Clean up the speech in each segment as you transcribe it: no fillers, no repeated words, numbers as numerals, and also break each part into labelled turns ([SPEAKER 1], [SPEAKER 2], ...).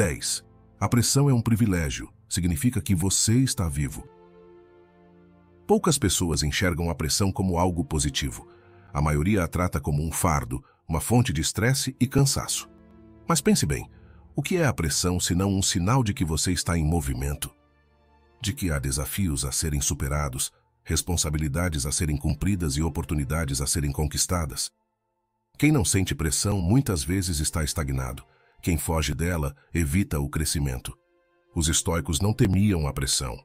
[SPEAKER 1] 10. A pressão é um privilégio, significa que você está vivo. Poucas pessoas enxergam a pressão como algo positivo. A maioria a trata como um fardo, uma fonte de estresse e cansaço. Mas pense bem, o que é a pressão senão um sinal de que você está em movimento? De que há desafios a serem superados, responsabilidades a serem cumpridas e oportunidades a serem conquistadas? Quem não sente pressão muitas vezes está estagnado. Quem foge dela evita o crescimento. Os estoicos não temiam a pressão.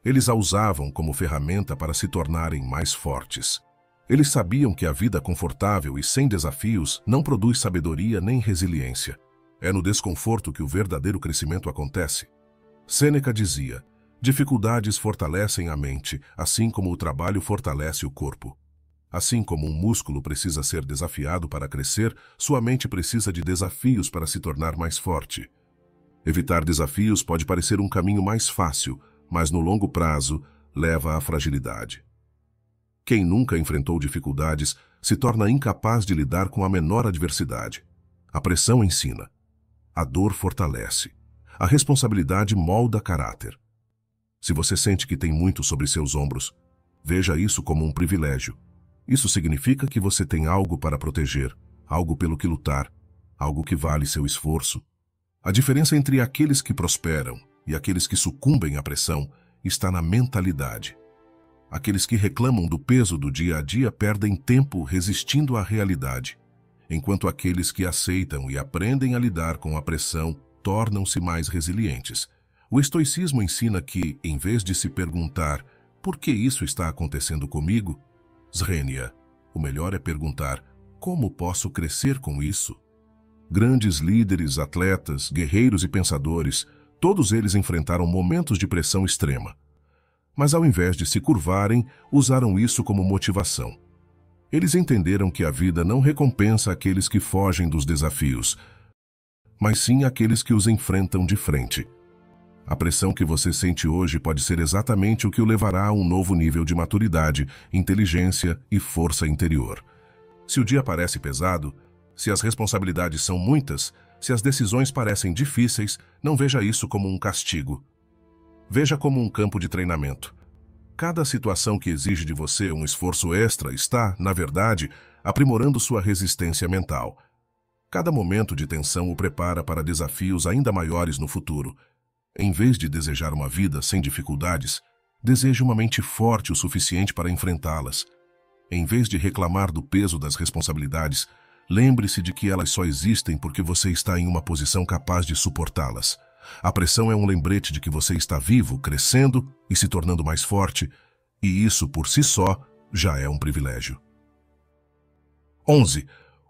[SPEAKER 1] Eles a usavam como ferramenta para se tornarem mais fortes. Eles sabiam que a vida confortável e sem desafios não produz sabedoria nem resiliência. É no desconforto que o verdadeiro crescimento acontece. Sêneca dizia: dificuldades fortalecem a mente, assim como o trabalho fortalece o corpo. Assim como um músculo precisa ser desafiado para crescer, sua mente precisa de desafios para se tornar mais forte. Evitar desafios pode parecer um caminho mais fácil, mas no longo prazo leva à fragilidade. Quem nunca enfrentou dificuldades se torna incapaz de lidar com a menor adversidade. A pressão ensina. A dor fortalece. A responsabilidade molda caráter. Se você sente que tem muito sobre seus ombros, veja isso como um privilégio. Isso significa que você tem algo para proteger, algo pelo que lutar, algo que vale seu esforço. A diferença entre aqueles que prosperam e aqueles que sucumbem à pressão está na mentalidade. Aqueles que reclamam do peso do dia a dia perdem tempo resistindo à realidade, enquanto aqueles que aceitam e aprendem a lidar com a pressão tornam-se mais resilientes. O estoicismo ensina que, em vez de se perguntar por que isso está acontecendo comigo, Srenia, o melhor é perguntar como posso crescer com isso? Grandes líderes, atletas, guerreiros e pensadores, todos eles enfrentaram momentos de pressão extrema. Mas ao invés de se curvarem, usaram isso como motivação. Eles entenderam que a vida não recompensa aqueles que fogem dos desafios, mas sim aqueles que os enfrentam de frente. A pressão que você sente hoje pode ser exatamente o que o levará a um novo nível de maturidade, inteligência e força interior. Se o dia parece pesado, se as responsabilidades são muitas, se as decisões parecem difíceis, não veja isso como um castigo. Veja como um campo de treinamento. Cada situação que exige de você um esforço extra está, na verdade, aprimorando sua resistência mental. Cada momento de tensão o prepara para desafios ainda maiores no futuro. Em vez de desejar uma vida sem dificuldades, deseje uma mente forte o suficiente para enfrentá-las. Em vez de reclamar do peso das responsabilidades, lembre-se de que elas só existem porque você está em uma posição capaz de suportá-las. A pressão é um lembrete de que você está vivo, crescendo e se tornando mais forte, e isso por si só já é um privilégio. 11.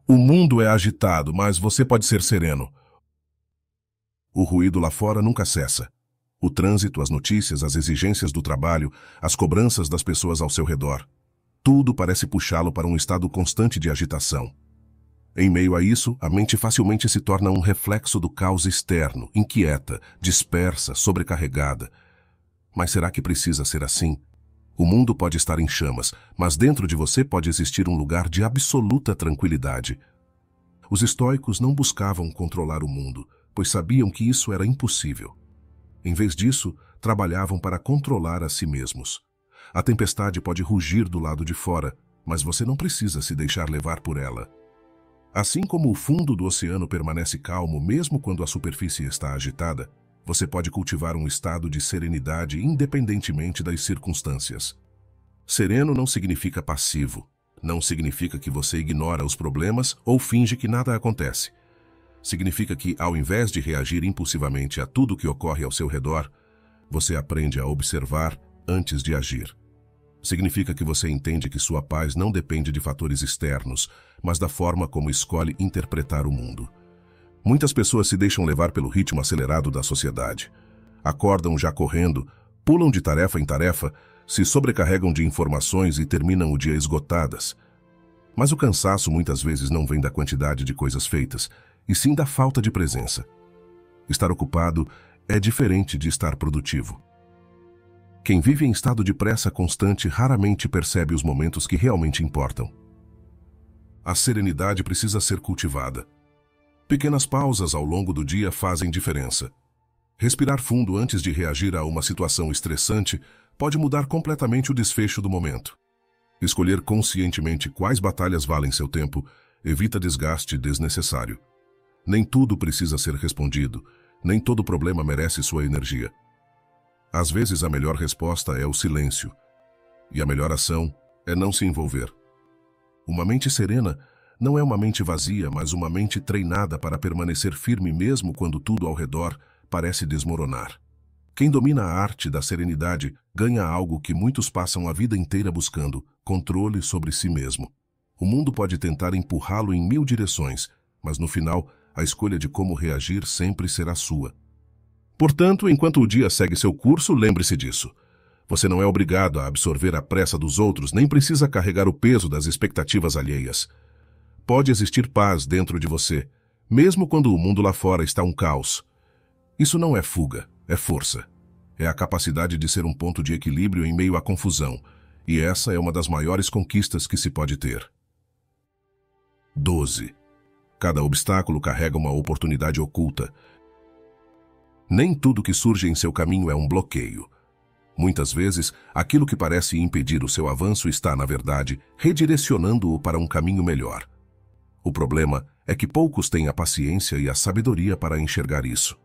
[SPEAKER 1] O mundo é agitado, mas você pode ser sereno. O ruído lá fora nunca cessa. O trânsito, as notícias, as exigências do trabalho, as cobranças das pessoas ao seu redor. Tudo parece puxá-lo para um estado constante de agitação. Em meio a isso, a mente facilmente se torna um reflexo do caos externo, inquieta, dispersa, sobrecarregada. Mas será que precisa ser assim? O mundo pode estar em chamas, mas dentro de você pode existir um lugar de absoluta tranquilidade. Os estoicos não buscavam controlar o mundo, pois sabiam que isso era impossível. Em vez disso, trabalhavam para controlar a si mesmos. A tempestade pode rugir do lado de fora, mas você não precisa se deixar levar por ela. Assim como o fundo do oceano permanece calmo mesmo quando a superfície está agitada, você pode cultivar um estado de serenidade independentemente das circunstâncias. Sereno não significa passivo, não significa que você ignora os problemas ou finge que nada acontece. Significa que, ao invés de reagir impulsivamente a tudo que ocorre ao seu redor, você aprende a observar antes de agir. Significa que você entende que sua paz não depende de fatores externos, mas da forma como escolhe interpretar o mundo. Muitas pessoas se deixam levar pelo ritmo acelerado da sociedade. Acordam já correndo, pulam de tarefa em tarefa, se sobrecarregam de informações e terminam o dia esgotadas. Mas o cansaço muitas vezes não vem da quantidade de coisas feitas, e sim da falta de presença. Estar ocupado é diferente de estar produtivo. Quem vive em estado de pressa constante raramente percebe os momentos que realmente importam. A serenidade precisa ser cultivada. Pequenas pausas ao longo do dia fazem diferença. Respirar fundo antes de reagir a uma situação estressante pode mudar completamente o desfecho do momento. Escolher conscientemente quais batalhas valem seu tempo evita desgaste desnecessário. Nem tudo precisa ser respondido, nem todo problema merece sua energia. Às vezes a melhor resposta é o silêncio, e a melhor ação é não se envolver. Uma mente serena não é uma mente vazia, mas uma mente treinada para permanecer firme mesmo quando tudo ao redor parece desmoronar. Quem domina a arte da serenidade ganha algo que muitos passam a vida inteira buscando: controle sobre si mesmo. O mundo pode tentar empurrá-lo em 1000 direções, mas no final, a escolha de como reagir sempre será sua. Portanto, enquanto o dia segue seu curso, lembre-se disso. Você não é obrigado a absorver a pressa dos outros, nem precisa carregar o peso das expectativas alheias. Pode existir paz dentro de você, mesmo quando o mundo lá fora está um caos. Isso não é fuga, é força. É a capacidade de ser um ponto de equilíbrio em meio à confusão, e essa é uma das maiores conquistas que se pode ter. 12. Cada obstáculo carrega uma oportunidade oculta. Nem tudo que surge em seu caminho é um bloqueio. Muitas vezes, aquilo que parece impedir o seu avanço está, na verdade, redirecionando-o para um caminho melhor. O problema é que poucos têm a paciência e a sabedoria para enxergar isso.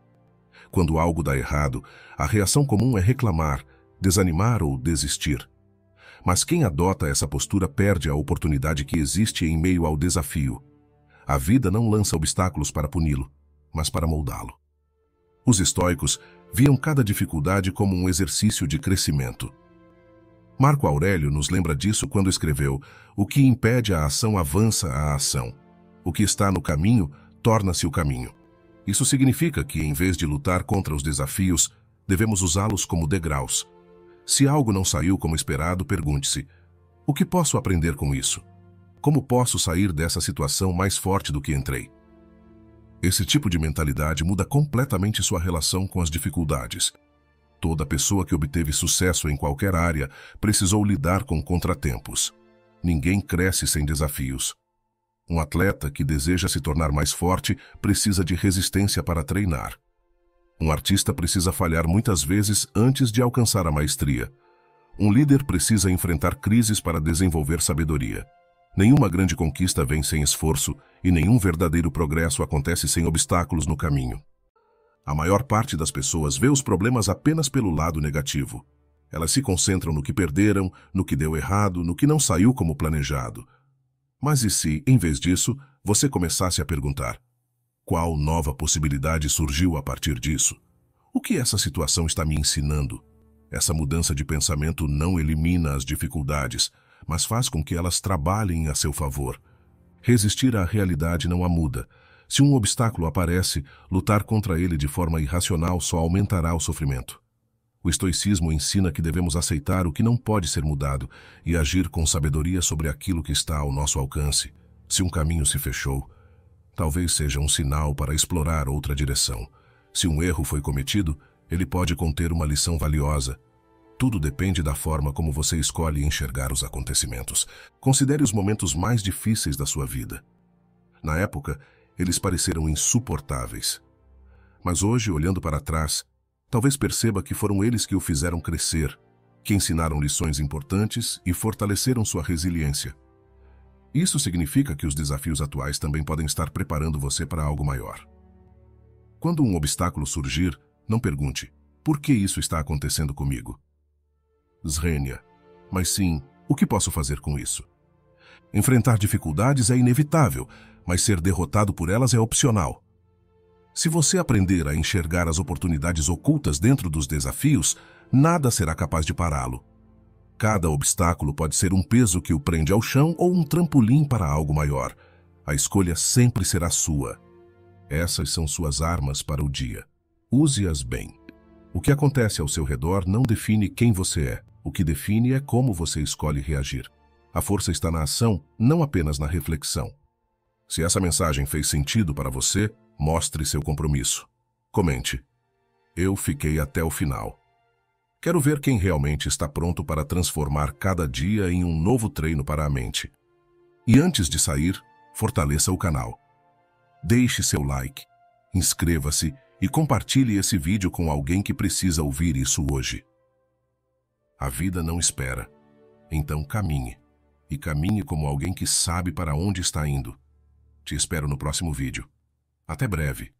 [SPEAKER 1] Quando algo dá errado, a reação comum é reclamar, desanimar ou desistir. Mas quem adota essa postura perde a oportunidade que existe em meio ao desafio. A vida não lança obstáculos para puni-lo, mas para moldá-lo. Os estoicos viam cada dificuldade como um exercício de crescimento. Marco Aurélio nos lembra disso quando escreveu: "O que impede a ação avança a ação. O que está no caminho torna-se o caminho." Isso significa que, em vez de lutar contra os desafios, devemos usá-los como degraus. Se algo não saiu como esperado, pergunte-se: o que posso aprender com isso? Como posso sair dessa situação mais forte do que entrei? Esse tipo de mentalidade muda completamente sua relação com as dificuldades. Toda pessoa que obteve sucesso em qualquer área precisou lidar com contratempos. Ninguém cresce sem desafios. Um atleta que deseja se tornar mais forte precisa de resistência para treinar. Um artista precisa falhar muitas vezes antes de alcançar a maestria. Um líder precisa enfrentar crises para desenvolver sabedoria. Nenhuma grande conquista vem sem esforço e nenhum verdadeiro progresso acontece sem obstáculos no caminho. A maior parte das pessoas vê os problemas apenas pelo lado negativo. Elas se concentram no que perderam, no que deu errado, no que não saiu como planejado. Mas e se, em vez disso, você começasse a perguntar: qual nova possibilidade surgiu a partir disso? O que essa situação está me ensinando? Essa mudança de pensamento não elimina as dificuldades, mas faz com que elas trabalhem a seu favor. Resistir à realidade não a muda. Se um obstáculo aparece, lutar contra ele de forma irracional só aumentará o sofrimento. O estoicismo ensina que devemos aceitar o que não pode ser mudado e agir com sabedoria sobre aquilo que está ao nosso alcance. Se um caminho se fechou, talvez seja um sinal para explorar outra direção. Se um erro foi cometido, ele pode conter uma lição valiosa. Tudo depende da forma como você escolhe enxergar os acontecimentos. Considere os momentos mais difíceis da sua vida. Na época, eles pareceram insuportáveis. Mas hoje, olhando para trás, talvez perceba que foram eles que o fizeram crescer, que ensinaram lições importantes e fortaleceram sua resiliência. Isso significa que os desafios atuais também podem estar preparando você para algo maior. Quando um obstáculo surgir, não pergunte: por que isso está acontecendo comigo? Srenia, mas sim, o que posso fazer com isso? Enfrentar dificuldades é inevitável, mas ser derrotado por elas é opcional. Se você aprender a enxergar as oportunidades ocultas dentro dos desafios, nada será capaz de pará-lo. Cada obstáculo pode ser um peso que o prende ao chão ou um trampolim para algo maior. A escolha sempre será sua. Essas são suas armas para o dia. Use-as bem. O que acontece ao seu redor não define quem você é. O que define é como você escolhe reagir. A força está na ação, não apenas na reflexão. Se essa mensagem fez sentido para você, mostre seu compromisso. Comente: eu fiquei até o final. Quero ver quem realmente está pronto para transformar cada dia em um novo treino para a mente. E antes de sair, fortaleça o canal. Deixe seu like, inscreva-se e compartilhe esse vídeo com alguém que precisa ouvir isso hoje. A vida não espera, então caminhe. E caminhe como alguém que sabe para onde está indo. Te espero no próximo vídeo. Até breve.